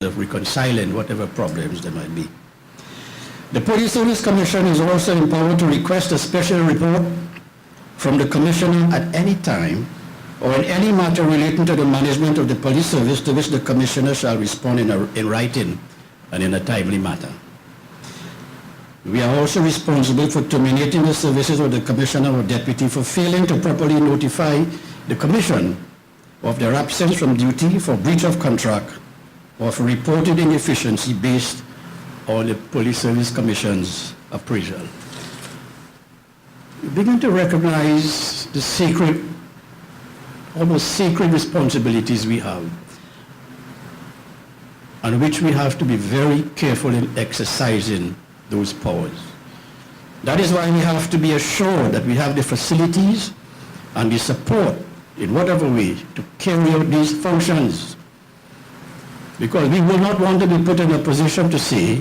of reconciling whatever problems there might be. The Police Service Commission is also empowered to request a special report from the Commissioner at any time or in any matter relating to the management of the police service, to which the Commissioner shall respond in writing and in a timely manner. We are also responsible for terminating the services of the Commissioner or Deputy for failing to properly notify the Commission of their absence from duty for breach of contract or for reported inefficiency based on the Police Service Commission's appraisal. We begin to recognize the sacred, almost sacred responsibilities we have, and which we have to be very careful in exercising those powers. That is why we have to be assured that we have the facilities and the support in whatever way to carry out these functions. Because we will not want to be put in a position to say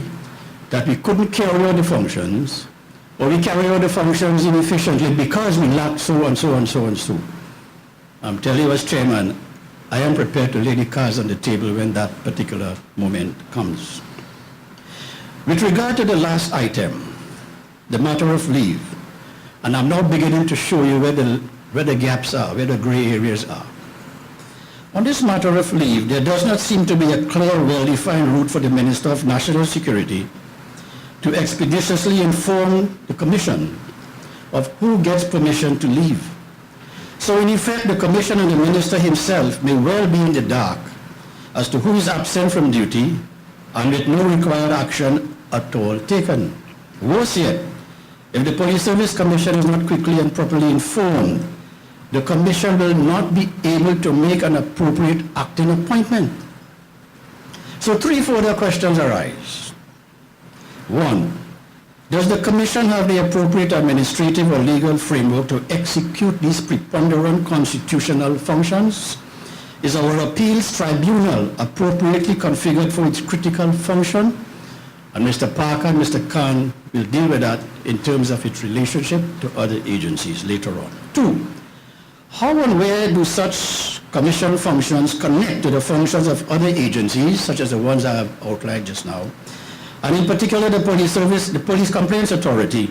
that we couldn't carry out the functions, or we carry out the functions inefficiently because we lack so and so and so and so. I'm telling you as chairman, I am prepared to lay the cards on the table when that particular moment comes. With regard to the last item, the matter of leave, and I'm now beginning to show you where the gaps are, where the gray areas are. On this matter of leave, there does not seem to be a clear, well-defined route for the Minister of National Security to expeditiously inform the Commission of who gets permission to leave. So in effect, the Commission and the Minister himself may well be in the dark as to who is absent from duty and with no required action at all taken. Worse yet, if the Police Service Commission is not quickly and properly informed, the Commission will not be able to make an appropriate acting appointment. So three further questions arise. One, does the Commission have the appropriate administrative or legal framework to execute these preponderant constitutional functions? Is our appeals tribunal appropriately configured for its critical function? And Mr. Parker and Mr. Khan will deal with that in terms of its relationship to other agencies later on. Two, how and where do such commission functions connect to the functions of other agencies, such as the ones I have outlined just now, and in particular the Police Service, the Police Complaints Authority,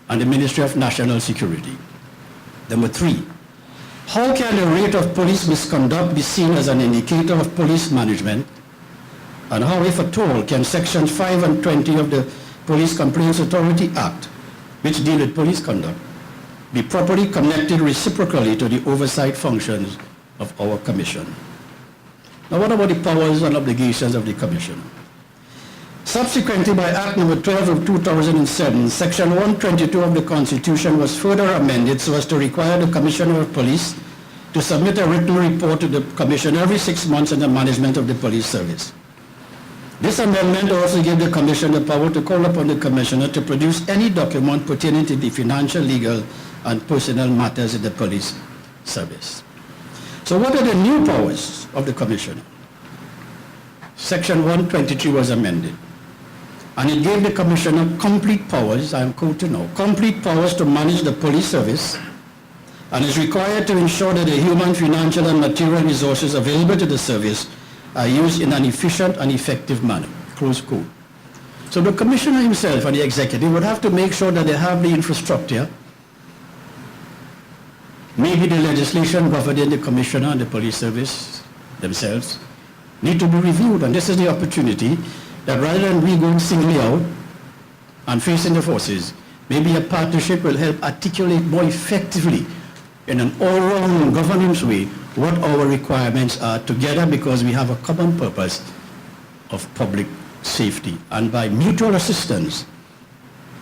and the Ministry of National Security? Number three, how can the rate of police misconduct be seen as an indicator of police management? And how, if at all, can Sections 5 and 20 of the Police Complaints Authority Act, which deal with police conduct, be properly connected reciprocally to the oversight functions of our Commission? Now, what about the powers and obligations of the Commission? Subsequently, by Act number 12 of 2007, Section 122 of the Constitution was further amended so as to require the Commissioner of Police to submit a written report to the Commission every 6 months on the management of the police service. This amendment also gave the Commission the power to call upon the Commissioner to produce any document pertaining to the financial, legal, and personnel matters in the police service. So what are the new powers of the Commissioner? Section 123 was amended, and it gave the Commissioner complete powers, I am quoting now, complete powers to manage the police service, and is required to ensure that the human, financial, and material resources available to the service are used in an efficient and effective manner, close quote. So the Commissioner himself and the Executive would have to make sure that they have the infrastructure. Maybe the legislation governing the Commissioner and the police service themselves need to be reviewed, and this is the opportunity that rather than we going singly out and facing the forces, maybe a partnership will help articulate more effectively in an all-round governance way what our requirements are together, because we have a common purpose of public safety. And by mutual assistance,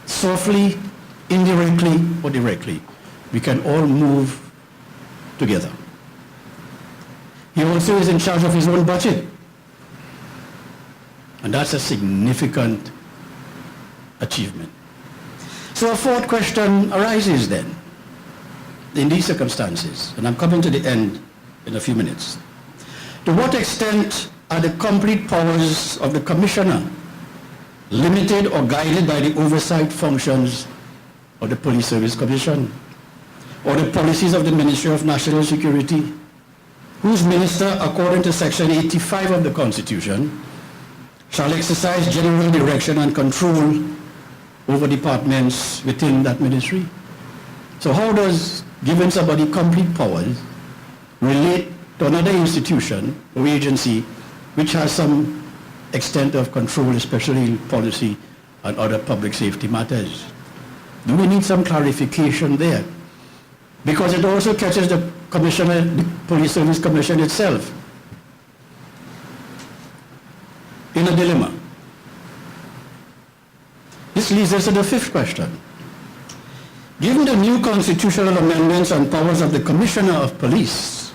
softly, indirectly, or directly, we can all move together. He also is in charge of his own budget. And that's a significant achievement. So a fourth question arises then, in these circumstances, and I'm coming to the end in a few minutes. To what extent are the complete powers of the Commissioner limited or guided by the oversight functions of the Police Service Commission, or the policies of the Ministry of National Security, whose minister, according to Section 85 of the Constitution, shall exercise general direction and control over departments within that ministry. So how does giving somebody complete powers relate to another institution or agency which has some extent of control, especially in policy and other public safety matters? Do we need some clarification there? Because it also catches the commissioner, the Police Service Commission itself in a dilemma. This leads us to the fifth question. Given the new constitutional amendments and powers of the Commissioner of Police,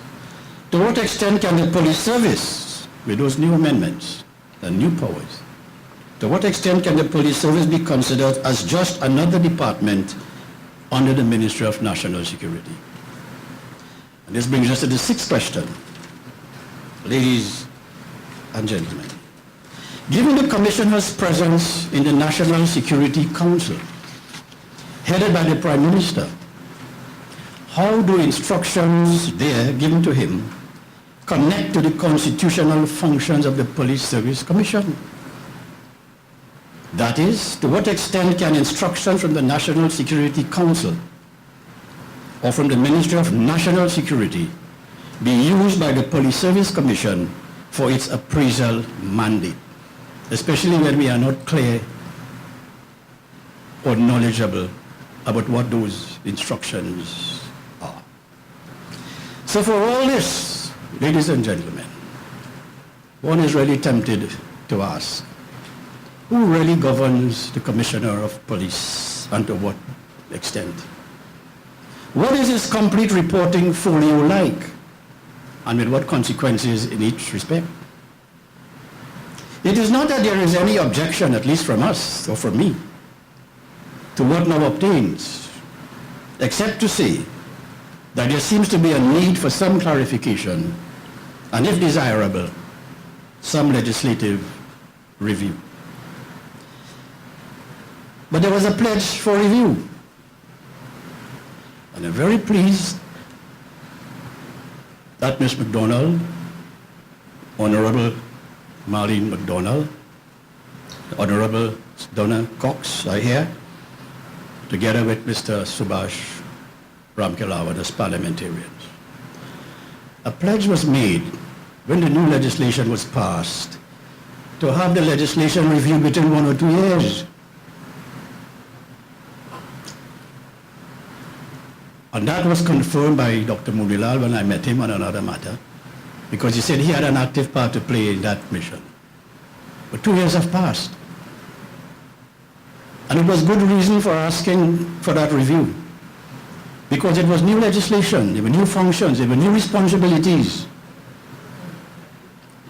to what extent can the police service, with those new amendments and new powers, to what extent can the police service be considered as just another department under the Ministry of National Security? And this brings us to the sixth question. Ladies and gentlemen, given the Commissioner's presence in the National Security Council, headed by the Prime Minister, how do instructions there given to him connect to the constitutional functions of the Police Service Commission? That is, to what extent can instructions from the National Security Council or from the Ministry of National Security be used by the Police Service Commission for its appraisal mandate, especially when we are not clear or knowledgeable about what those instructions are. So for all this, ladies and gentlemen, one is really tempted to ask, who really governs the Commissioner of Police and to what extent? What is his complete reporting folio like, and with what consequences in each respect? It is not that there is any objection, at least from us or from me, to what now obtains, except to say that there seems to be a need for some clarification and, if desirable, some legislative review. But there was a pledge for review, and I'm very pleased that Ms. MacDonald, Honorable Marlene MacDonald, Honorable Donna Cox are here, together with Mr. Subhash Ramkilawan as parliamentarians. A pledge was made when the new legislation was passed to have the legislation reviewed within 1 or 2 years. And that was confirmed by Dr. Munilal when I met him on another matter, because he said he had an active part to play in that mission. But 2 years have passed. And it was good reason for asking for that review, because it was new legislation, there were new functions, there were new responsibilities.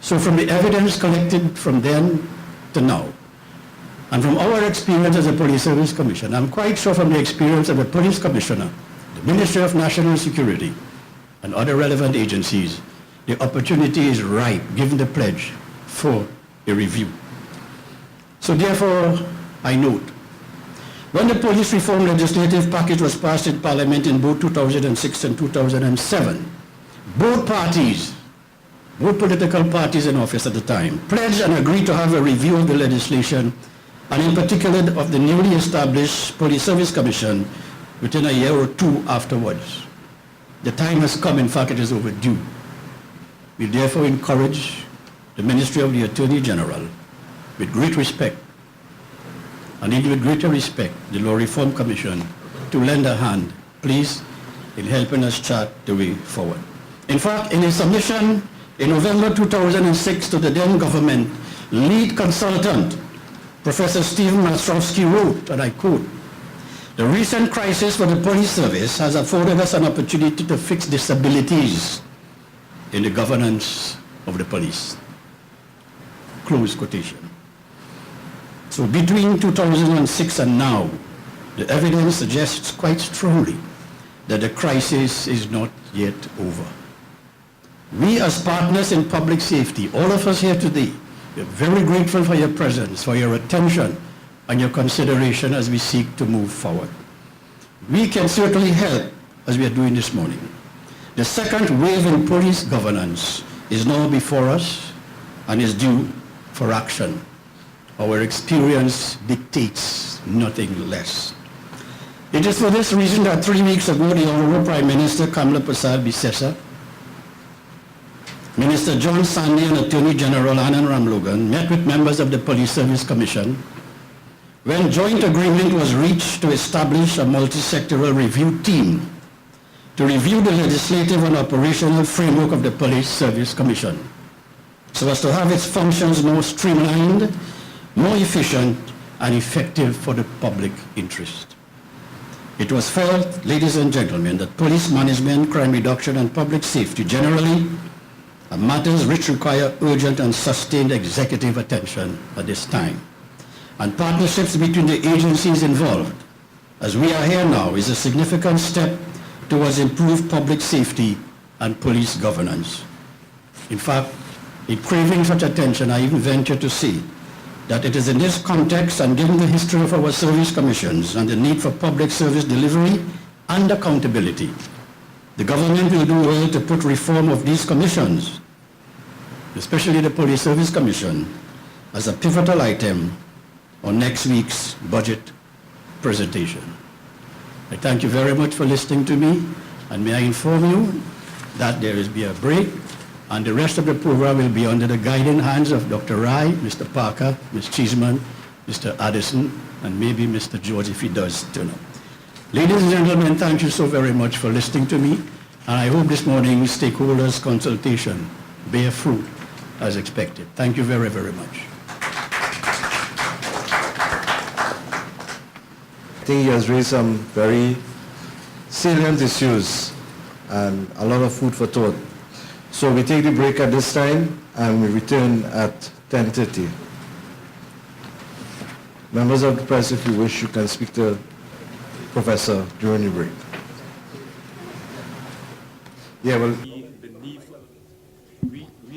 So from the evidence collected from then to now, and from our experience as a Police Service Commission, I'm quite sure from the experience of the Police Commissioner, the Ministry of National Security, and other relevant agencies, the opportunity is ripe, given the pledge, for a review. So therefore, I note, when the police reform legislative package was passed in Parliament in both 2006 and 2007, both parties, both political parties in office at the time, pledged and agreed to have a review of the legislation, and in particular of the newly established Police Service Commission, within a year or two afterwards. The time has come, in fact it is overdue. We therefore encourage the Ministry of the Attorney General, with great respect, and even with greater respect, the Law Reform Commission, to lend a hand, please, in helping us chart the way forward. In fact, in a submission in November 2006 to the then government, lead consultant, Professor Stephen Mastrowski wrote, and I quote, "The recent crisis for the police service has afforded us an opportunity to fix disabilities in the governance of the police." Close quotation. So between 2006 and now, the evidence suggests quite strongly that the crisis is not yet over. We as partners in public safety, all of us here today, we're very grateful for your presence, for your attention, and your consideration as we seek to move forward. We can certainly help, as we are doing this morning. The second wave in police governance is now before us and is due for action. Our experience dictates nothing less. It is for this reason that 3 weeks ago, the Honorable Prime Minister Kamala Prasad Bisesa, Minister John Sandy and Attorney General Anand Ramlogan met with members of the Police Service Commission when joint agreement was reached to establish a multi-sectoral review team to review the legislative and operational framework of the Police Service Commission so as to have its functions more streamlined, more efficient, and effective for the public interest. It was felt, ladies and gentlemen, that police management, crime reduction, and public safety generally are matters which require urgent and sustained executive attention at this time. And partnerships between the agencies involved, as we are here now, is a significant step towards improved public safety and police governance. In fact, in craving such attention, I even venture to say that it is in this context and given the history of our service commissions and the need for public service delivery and accountability, the government will do well to put reform of these commissions, especially the Police Service Commission, as a pivotal item on next week's budget presentation. I thank you very much for listening to me, and may I inform you that there will be a break, and the rest of the program will be under the guiding hands of Dr. Rai, Mr. Parker, Ms. Cheeseman, Mr. Addison, and maybe Mr. George if he does turn up. Ladies and gentlemen, thank you so very much for listening to me, and I hope this morning's stakeholders consultation bear fruit as expected. Thank you very, very much. I think he has raised some very salient issues and a lot of food for thought. So we take the break at this time and we return at 10:30. Members of the press, if you wish, you can speak to Professor during the break. Yeah, well,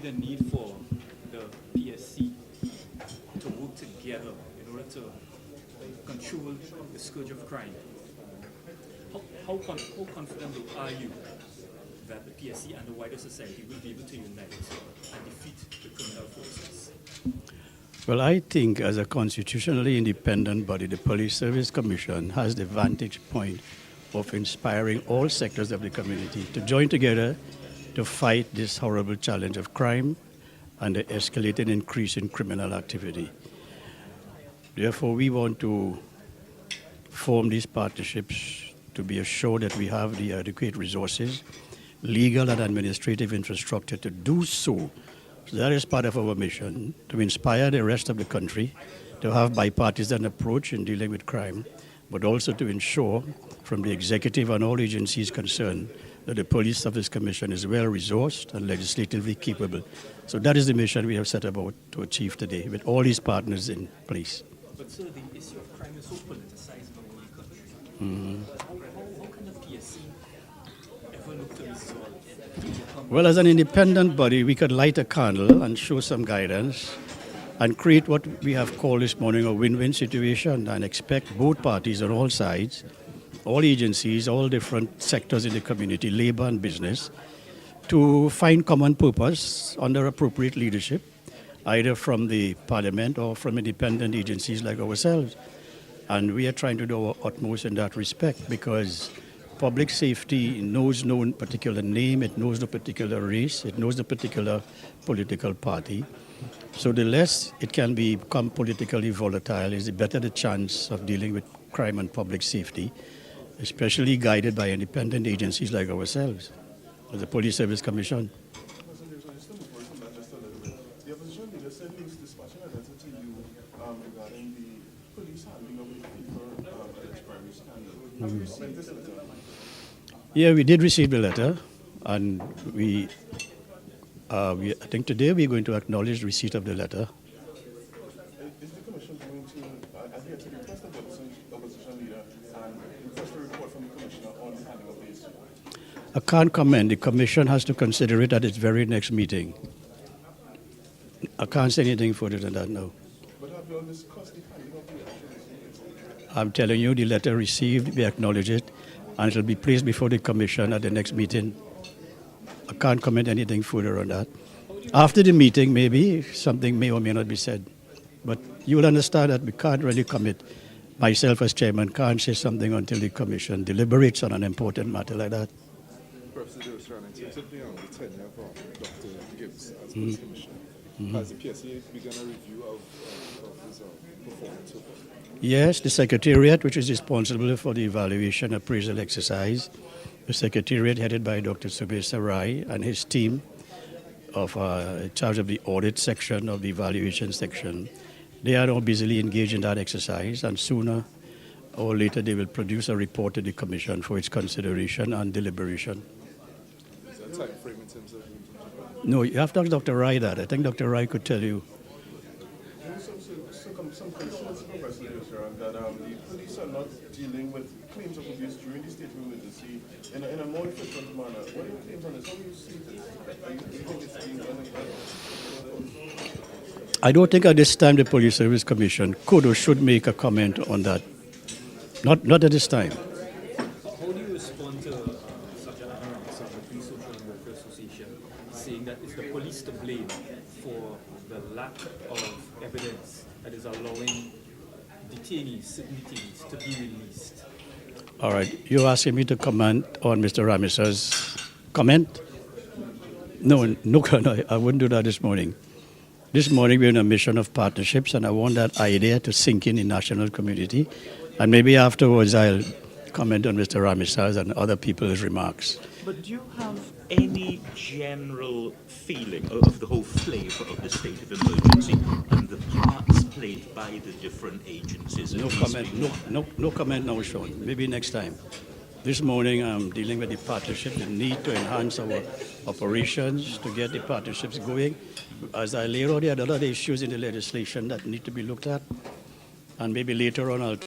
the need for the PSC to work together in order to control the scourge of crime. How confident are you that the PSC and the wider society will be able to unite and defeat the criminal forces? Well, I think as a constitutionally independent body, the Police Service Commission has the vantage point of inspiring all sectors of the community to join together to fight this horrible challenge of crime and the escalating increase in criminal activity. Therefore, we want to form these partnerships to be assured that we have the adequate resources, legal and administrative infrastructure to do so. So that is part of our mission, to inspire the rest of the country to have bipartisan approach in dealing with crime, but also to ensure from the executive and all agencies concerned that the Police Service Commission is well-resourced and legislatively capable. So that is the mission we have set about to achieve today, with all these partners in place. But sir, the issue of crime is so politicized in our country. How can the PSC ever look to resolve? Well, as an independent body, we could light a candle and show some guidance and create what we have called this morning a win-win situation, and expect both parties on all sides, all agencies, all different sectors in the community, labor and business, to find common purpose under appropriate leadership, either from the parliament or from independent agencies like ourselves. And we are trying to do our utmost in that respect, because public safety knows no particular name, it knows no particular race, it knows no particular political party. So the less it can become politically volatile, is the better the chance of dealing with crime and public safety, especially guided by independent agencies like ourselves, as the Police Service Commission. The opposition leader said he's dispatching a letter to you regarding the police handling of the FIFA alleged bribery scandal. Have you received this letter? Yeah, we did receive the letter, and I think today we're going to acknowledge the receipt of the letter. Is the commission going to adhere to the request of the opposition leader and request a report from the commissioner on the handling of the issue? I can't comment. The commission has to consider it at its very next meeting. I can't say anything further than that now. But have you all discussed the handling of the issue? I'm telling you, the letter received, we acknowledge it, and it will be placed before the commission at the next meeting. I can't comment anything further on that. After the meeting, maybe something may or may not be said. But you will understand that we can't really commit. Myself as chairman can't say something until the commission deliberates on an important matter like that. Professor Durstrand, in terms of the tenure of Dr. Gibbs as police commissioner, has the PSC begun a review of his performance so far? Yes, the Secretariat, which is responsible for the evaluation appraisal exercise, the Secretariat headed by Dr. Subir Sarai and his team of in charge of the audit section of the evaluation section, they are now busily engaged in that exercise, and sooner or later they will produce a report to the Commission for its consideration and deliberation. Is there a time frame in terms of? No, you have to ask Dr. Rai that. I think Dr. Rai could tell you. Some concerns, Professor Durstrand, that the police are not dealing with claims of abuse during the state of emergency in a more efficient manner. What are your claims on this? How do you see this? Do you think it's being done like that? I don't think at this time the Police Service Commission could or should make a comment on that. Not at this time. How do you respond to such an utterance of the Free Social and Welfare Association saying that it's the police to blame for the lack of evidence that is allowing detainees, sitting detainees, to be released? All right, you're asking me to comment on Mr. Rames's comment? No, I wouldn't do that this morning. This morning we're in a mission of partnerships, and I want that idea to sink in the national community. And maybe afterwards I'll comment on Mr. Rames's and other people's remarks. But do you have any general feeling of the whole flavor of the state of emergency and the parts played by the different agencies? No comment. No comment now, Sean. Maybe next time. This morning I'm dealing with the partnership, the need to enhance our operations to get the partnerships going. As I lay out, there are other issues in the legislation that need to be looked at, and maybe later on I'll